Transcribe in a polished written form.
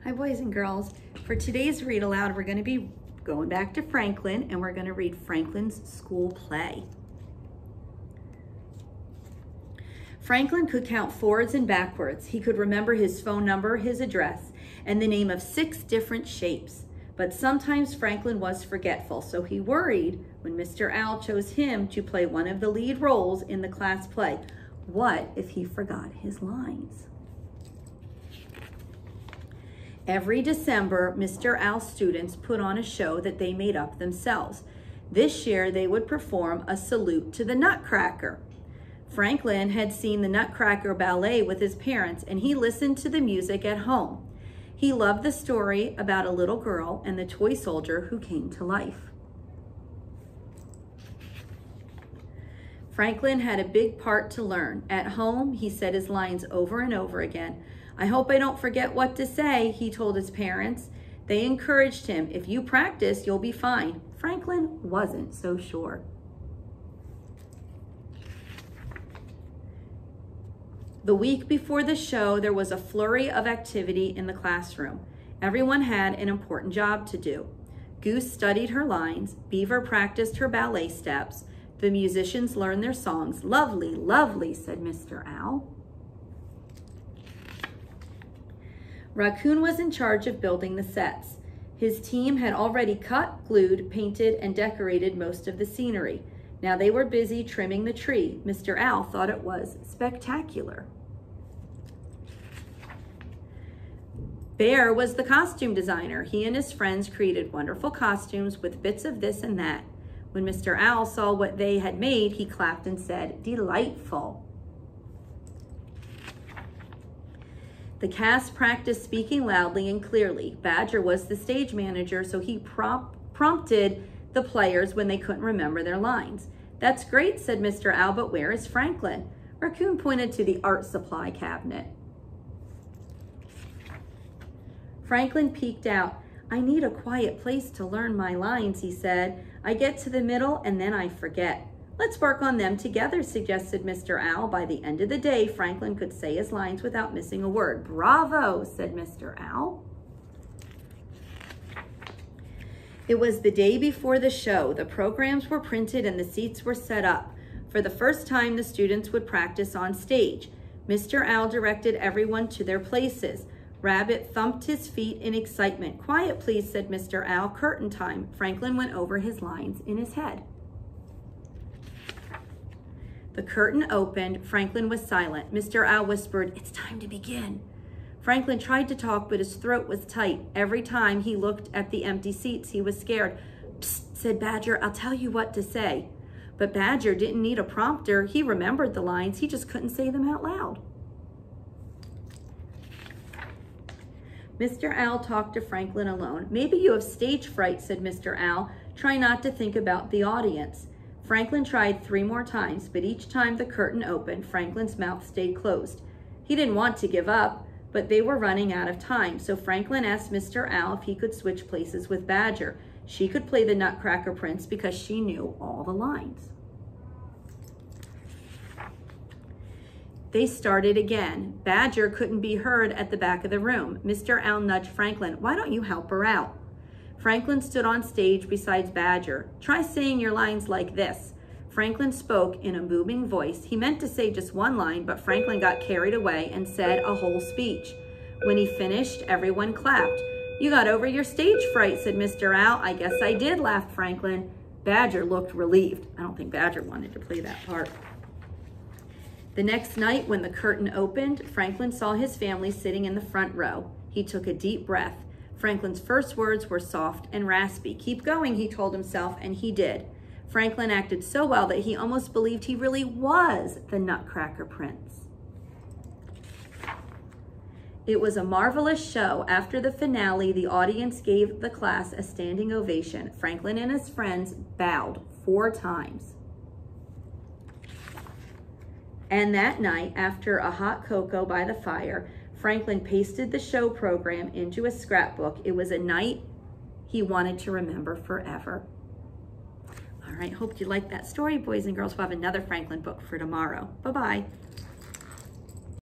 Hi, boys and girls. For today's read aloud, we're going to be going back to Franklin, and we're going to read Franklin's school play. Franklin could count forwards and backwards. He could remember his phone number, his address, and the name of 6 different shapes. But sometimes Franklin was forgetful, so he worried when Mr. Owl chose him to play one of the lead roles in the class play. What if he forgot his lines? Every December, Mr. Owl's students put on a show that they made up themselves. This year, they would perform a salute to the Nutcracker. Franklin had seen the Nutcracker ballet with his parents, and he listened to the music at home. He loved the story about a little girl and the toy soldier who came to life. Franklin had a big part to learn. At home, he said his lines over and over again. "I hope I don't forget what to say," he told his parents. They encouraged him. "If you practice, you'll be fine." Franklin wasn't so sure. The week before the show, there was a flurry of activity in the classroom. Everyone had an important job to do. Goose studied her lines. Beaver practiced her ballet steps. The musicians learned their songs. "Lovely, lovely," said Mr. Owl. Raccoon was in charge of building the sets. His team had already cut, glued, painted, and decorated most of the scenery. Now they were busy trimming the tree. Mr. Owl thought it was spectacular. Bear was the costume designer. He and his friends created wonderful costumes with bits of this and that. When Mr. Owl saw what they had made, he clapped and said, "Delightful." The cast practiced speaking loudly and clearly. Badger was the stage manager, so he prompted the players when they couldn't remember their lines. "That's great," said Mr. Owl, "but where is Franklin?" Raccoon pointed to the art supply cabinet. Franklin peeked out. "I need a quiet place to learn my lines," he said. "I get to the middle and then I forget." "Let's work on them together," suggested Mr. Owl. By the end of the day, Franklin could say his lines without missing a word. "Bravo," said Mr. Owl. It was the day before the show. The programs were printed and the seats were set up. For the first time, the students would practice on stage. Mr. Owl directed everyone to their places. Rabbit thumped his feet in excitement. "Quiet, please," said Mr. Owl. "Curtain time." Franklin went over his lines in his head. The curtain opened. Franklin was silent. Mr. Owl whispered, "It's time to begin." Franklin tried to talk, but his throat was tight. Every time he looked at the empty seats, he was scared. "Psst," said Badger, "I'll tell you what to say." But Badger didn't need a prompter. He remembered the lines. He just couldn't say them out loud. Mr. Owl talked to Franklin alone. "Maybe you have stage fright," said Mr. Owl. "Try not to think about the audience." Franklin tried 3 more times, but each time the curtain opened, Franklin's mouth stayed closed. He didn't want to give up, but they were running out of time, so Franklin asked Mr. Owl if he could switch places with Badger. She could play the Nutcracker Prince because she knew all the lines. They started again. Badger couldn't be heard at the back of the room. Mr. Owl nudged Franklin. "Why don't you help her out?" Franklin stood on stage beside Badger. "Try saying your lines like this." Franklin spoke in a booming voice. He meant to say just one line, but Franklin got carried away and said a whole speech. When he finished, everyone clapped. "You got over your stage fright," said Mr. Owl. "I guess I did," laughed Franklin. Badger looked relieved. I don't think Badger wanted to play that part. The next night, when the curtain opened, Franklin saw his family sitting in the front row. He took a deep breath. Franklin's first words were soft and raspy. "Keep going," he told himself, and he did. Franklin acted so well that he almost believed he really was the Nutcracker Prince. It was a marvelous show. After the finale, the audience gave the class a standing ovation. Franklin and his friends bowed 4 times. And that night, after a hot cocoa by the fire, Franklin pasted the show program into a scrapbook. It was a night he wanted to remember forever. All right, hope you liked that story, boys and girls. We'll have another Franklin book for tomorrow. Bye-bye.